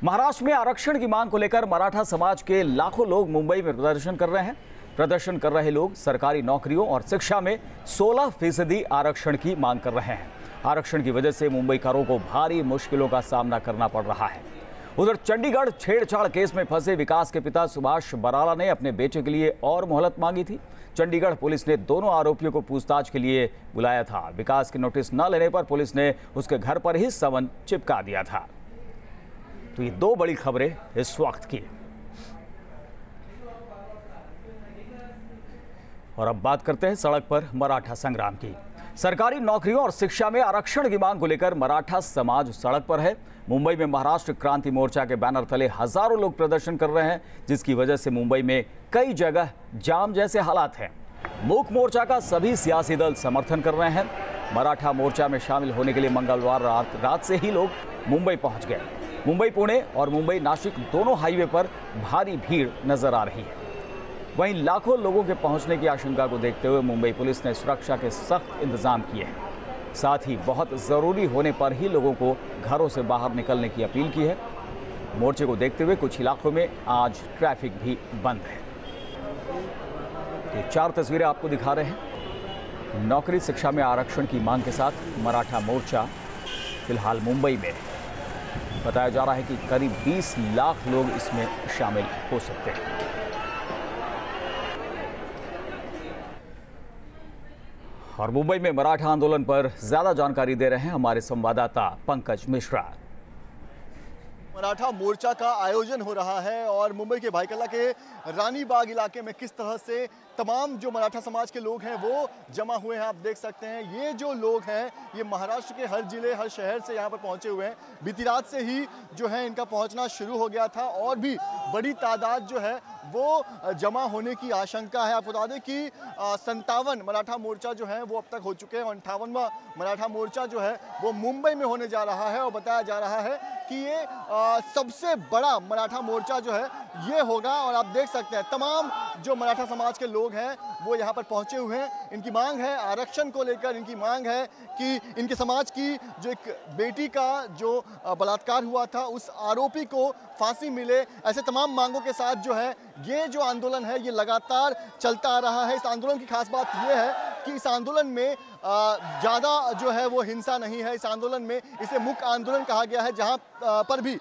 महाराष्ट्र में आरक्षण की मांग को लेकर मराठा समाज के लाखों लोग मुंबई में प्रदर्शन कर रहे हैं। प्रदर्शन कर रहे लोग सरकारी नौकरियों और शिक्षा में 16% आरक्षण की मांग कर रहे हैं। आरक्षण की वजह से मुंबईकरों को भारी मुश्किलों का सामना करना पड़ रहा है। उधर चंडीगढ़ छेड़छाड़ केस में फंसे विकास के पिता सुभाष बराला ने अपने बेटे के लिए और मोहलत मांगी थी। चंडीगढ़ पुलिस ने दोनों आरोपियों को पूछताछ के लिए बुलाया था। विकास की नोटिस न लेने पर पुलिस ने उसके घर पर ही समन चिपका दिया था। तो ये दो बड़ी खबरें इस वक्त की। और अब बात करते हैं सड़क पर मराठा संग्राम की। सरकारी नौकरियों और शिक्षा में आरक्षण की मांग को लेकर मराठा समाज सड़क पर है। मुंबई में महाराष्ट्र क्रांति मोर्चा के बैनर तले हजारों लोग प्रदर्शन कर रहे हैं, जिसकी वजह से मुंबई में कई जगह जाम जैसे हालात हैं। मूक मोर्चा का सभी सियासी दल समर्थन कर रहे हैं। मराठा मोर्चा में शामिल होने के लिए मंगलवार रात से ही लोग मुंबई पहुंच गए। मुंबई पुणे और मुंबई नासिक दोनों हाईवे पर भारी भीड़ नजर आ रही है। वहीं लाखों लोगों के पहुंचने की आशंका को देखते हुए मुंबई पुलिस ने सुरक्षा के सख्त इंतजाम किए हैं। साथ ही बहुत ज़रूरी होने पर ही लोगों को घरों से बाहर निकलने की अपील की है। मोर्चे को देखते हुए कुछ इलाकों में आज ट्रैफिक भी बंद है। ये 4 तस्वीरें आपको दिखा रहे हैं। नौकरी शिक्षा में आरक्षण की मांग के साथ मराठा मोर्चा फिलहाल मुंबई में। बताया जा रहा है कि करीब 20 लाख लोग इसमें शामिल हो सकते हैं। और मुंबई में मराठा आंदोलन पर ज्यादा जानकारी दे रहे हैं हमारे संवाददाता पंकज मिश्रा। मराठा मोर्चा का आयोजन हो रहा है और मुंबई के भाईकला के रानी बाग इलाके में किस तरह से तमाम जो मराठा समाज के लोग हैं वो जमा हुए हैं, आप देख सकते हैं। ये जो लोग हैं ये महाराष्ट्र के हर जिले हर शहर से यहाँ पर पहुँचे हुए हैं। बीती रात से ही जो है इनका पहुँचना शुरू हो गया था और भी बड़ी तादाद जो है वो जमा होने की आशंका है। आपको बता दें कि 57 मराठा मोर्चा जो है वो अब तक हो चुके हैं। 58वां मराठा मोर्चा जो है वो मुंबई में होने जा रहा है और बताया जा रहा है कि ये सबसे बड़ा मराठा मोर्चा जो है ये होगा। और आप देख सकते हैं तमाम जो मराठा समाज के लोग हैं वो यहाँ पर पहुँचे हुए हैं। इनकी मांग है आरक्षण को लेकर, इनकी मांग है कि इनके समाज की जो एक बेटी का जो बलात्कार हुआ था उस आरोपी को फांसी मिले। ऐसे तमाम मांगों के साथ जो है ये जो आंदोलन है ये लगातार चलता आ रहा है। इस आंदोलन की खास बात ये है कि इस आंदोलन में ज़्यादा जो है वो हिंसा नहीं है। इस आंदोलन में इसे मुक्त आंदोलन कहा गया है। जहाँ पर भी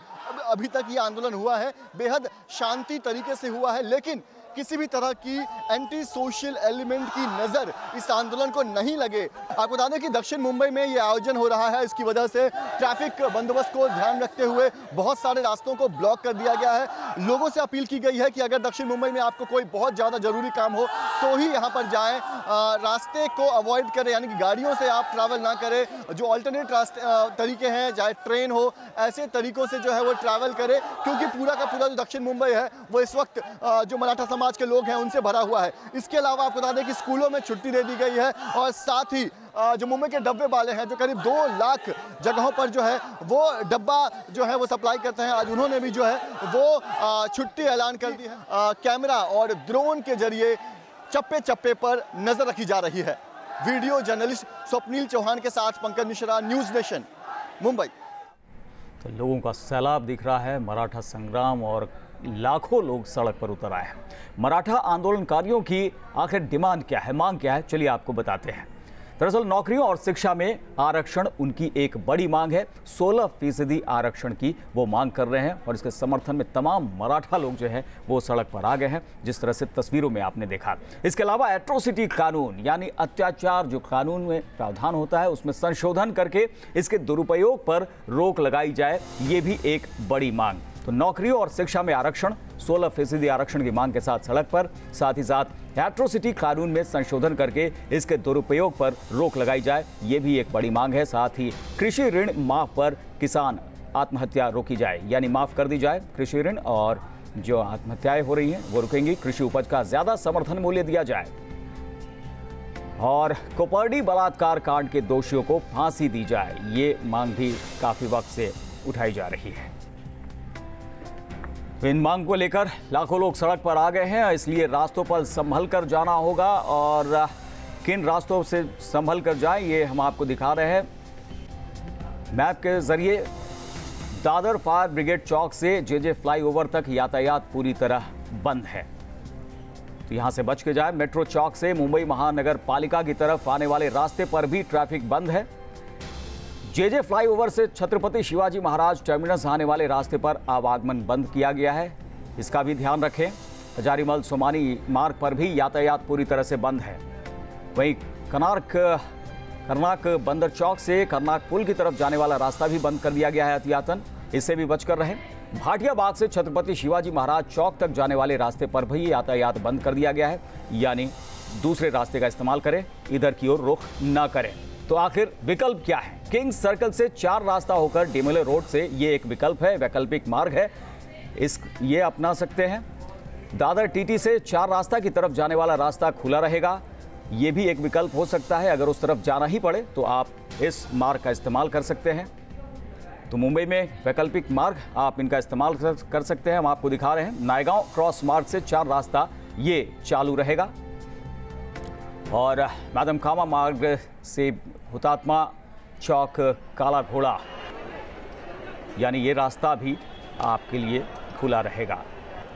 अभी तक ये आंदोलन हुआ है बेहद शांति तरीके से हुआ है, लेकिन किसी भी तरह की एंटी सोशल एलिमेंट की नज़र इस आंदोलन को नहीं लगे। आपको बता दें कि दक्षिण मुंबई में ये आयोजन हो रहा है, इसकी वजह से ट्रैफिक बंदोबस्त को ध्यान रखते हुए बहुत सारे रास्तों को ब्लॉक कर दिया गया है। लोगों से अपील की गई है कि अगर दक्षिण मुंबई में आपको कोई बहुत ज़्यादा ज़रूरी काम हो तो ही यहाँ पर जाएँ, रास्ते को अवॉइड करें, यानी कि गाड़ियों से आप ट्रैवल ना करें। जो अल्टरनेट रास्ते तरीके हैं, चाहे ट्रेन हो, ऐसे तरीक़ों से जो है वो ट्रैवल करें, क्योंकि पूरा का पूरा जो दक्षिण मुंबई है वो इस वक्त जो मराठा समाज के लोग हैं उनसे भरा हुआ है। इसके अलावा आपको बता दें कि स्कूलों में छुट्टी दे दी गई है और साथ ही जो मुंबई के डब्बे वाले हैं जो करीब 2 लाख जगहों पर जो है वो डब्बा जो है वो सप्लाई करते हैं, आज उन्होंने भी जो है वो छुट्टी ऐलान कर दी है। कैमरा और ड्रोन के जरिए चप्पे चप्पे पर नजर रखी जा रही है। वीडियो जर्नलिस्ट स्वप्नील चौहान के साथ पंकज मिश्रा, न्यूज़ नेशन, मुंबई। तो लोगों का सैलाब दिख रहा है। मराठा संग्राम और लाखों लोग सड़क पर उतर आए हैं। मराठा आंदोलनकारियों की आखिर डिमांड क्या है, मांग क्या है, चलिए आपको बताते हैं। दरअसल नौकरियों और शिक्षा में आरक्षण उनकी एक बड़ी मांग है। 16% आरक्षण की वो मांग कर रहे हैं और इसके समर्थन में तमाम मराठा लोग जो है वो सड़क पर आ गए हैं, जिस तरह से तस्वीरों में आपने देखा। इसके अलावा एट्रोसिटी कानून यानी अत्याचार जो कानून में प्रावधान होता है उसमें संशोधन करके इसके दुरुपयोग पर रोक लगाई जाए, ये भी एक बड़ी मांग। तो नौकरियों और शिक्षा में आरक्षण, 16% आरक्षण की मांग के साथ सड़क पर, साथ ही साथ एट्रोसिटी कानून में संशोधन करके इसके दुरुपयोग पर रोक लगाई जाए, ये भी एक बड़ी मांग है। साथ ही कृषि ऋण माफ पर किसान आत्महत्या रोकी जाए, यानी माफ कर दी जाए कृषि ऋण, और जो आत्महत्याएं हो रही हैं वो रुकेंगी। कृषि उपज का ज्यादा समर्थन मूल्य दिया जाए और कोपर्डी बलात्कार कांड के दोषियों को फांसी दी जाए, ये मांग भी काफी वक्त से उठाई जा रही है। इन मांग को लेकर लाखों लोग सड़क पर आ गए हैं, इसलिए रास्तों पर संभल कर जाना होगा। और किन रास्तों से संभल कर जाएं ये हम आपको दिखा रहे हैं मैप के जरिए। दादर फायर ब्रिगेड चौक से जेजे फ्लाईओवर तक यातायात पूरी तरह बंद है। तो यहां से बच के जाए। मेट्रो चौक से मुंबई महानगर पालिका की तरफ आने वाले रास्ते पर भी ट्रैफिक बंद है। जेजे फ्लाईओवर से छत्रपति शिवाजी महाराज टर्मिनस आने वाले रास्ते पर आवागमन बंद किया गया है, इसका भी ध्यान रखें। हजारीमल सोमानी मार्ग पर भी यातायात पूरी तरह से बंद है। वहीं कर्नाक बंदर चौक से कर्नाक पुल की तरफ जाने वाला रास्ता भी बंद कर दिया गया है एहतियातन, इससे भी बचकर रहें। भाटिया बाग से छत्रपति शिवाजी महाराज चौक तक जाने वाले रास्ते पर भी यातायात बंद कर दिया गया है, यानी दूसरे रास्ते का इस्तेमाल करें, इधर की ओर रुख न करें। तो आखिर विकल्प क्या है? किंग्स सर्कल से 4 रास्ता होकर डिमोले रोड से ये एक विकल्प है, वैकल्पिक मार्ग है, ये अपना सकते हैं। दादर टीटी से 4 रास्ता की तरफ जाने वाला रास्ता खुला रहेगा, ये भी एक विकल्प हो सकता है। अगर उस तरफ जाना ही पड़े तो आप इस मार्ग का इस्तेमाल कर सकते हैं। तो मुंबई में वैकल्पिक मार्ग आप इनका इस्तेमाल कर सकते हैं। हम आपको दिखा रहे हैं नायगांव क्रॉस मार्ग से 4 रास्ता ये चालू रहेगा और मैडम कामा मार्ग से हुतात्मा चौक काला घोड़ा यानी ये रास्ता भी आपके लिए खुला रहेगा।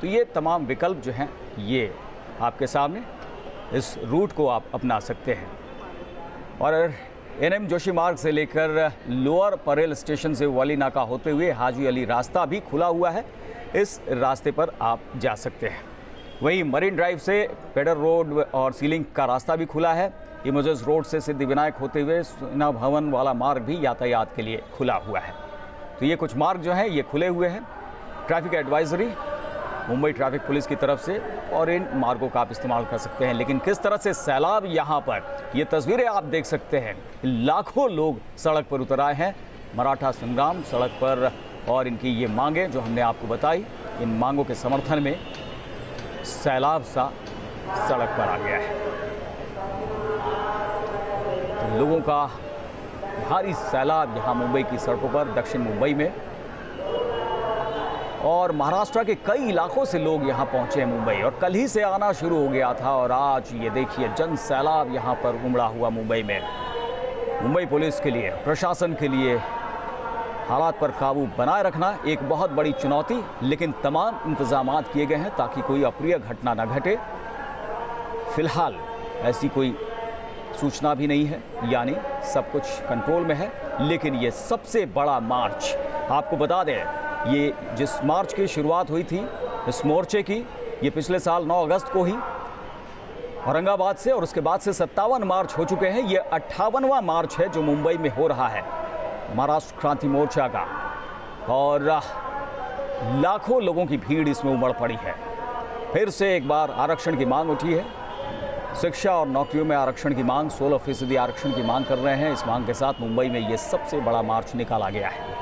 तो ये तमाम विकल्प जो हैं ये आपके सामने, इस रूट को आप अपना सकते हैं। और एनएम जोशी मार्ग से लेकर लोअर परेल स्टेशन से वली नाका होते हुए हाजी अली रास्ता भी खुला हुआ है, इस रास्ते पर आप जा सकते हैं। वहीं मरीन ड्राइव से पेडर रोड और सीलिंग का रास्ता भी खुला है। इमोजेस रोड से सिद्धिविनायक होते हुए सेना भवन वाला मार्ग भी यातायात के लिए खुला हुआ है। तो ये कुछ मार्ग जो हैं ये खुले हुए हैं। Traffic advisory Mumbai traffic police की तरफ से, और इन मार्गों का आप इस्तेमाल कर सकते हैं। लेकिन किस तरह से सैलाब यहाँ पर, ये तस्वीरें आप देख सकते हैं, लाखों लोग सड़क पर उतर आए हैं मराठा संग्राम सड़क पर, और इनकी ये मांगें जो हमने आपको बताई, इन मांगों के समर्थन में सैलाब सा सड़क पर आ गया है। तो लोगों का भारी सैलाब यहाँ मुंबई की सड़कों पर, दक्षिण मुंबई में, और महाराष्ट्र के कई इलाकों से लोग यहाँ पहुँचे हैं मुंबई, और कल ही से आना शुरू हो गया था और आज ये देखिए जन सैलाब यहाँ पर उमड़ा हुआ मुंबई में। मुंबई पुलिस के लिए, प्रशासन के लिए हालात पर काबू बनाए रखना एक बहुत बड़ी चुनौती, लेकिन तमाम इंतजाम किए गए हैं ताकि कोई अप्रिय घटना न घटे। फिलहाल ऐसी कोई सूचना भी नहीं है, यानी सब कुछ कंट्रोल में है। लेकिन ये सबसे बड़ा मार्च, आपको बता दें, ये जिस मार्च की शुरुआत हुई थी इस मोर्चे की, ये पिछले साल 9 अगस्त को ही औरंगाबाद से, और उसके बाद से 57 मार्च हो चुके हैं। ये 58वां मार्च है जो मुंबई में हो रहा है महाराष्ट्र क्रांति मोर्चा का, और लाखों लोगों की भीड़ इसमें उमड़ पड़ी है। फिर से एक बार आरक्षण की मांग उठी है। शिक्षा और नौकरियों में आरक्षण की मांग, 16% आरक्षण की मांग कर रहे हैं। इस मांग के साथ मुंबई में ये सबसे बड़ा मार्च निकाला गया है।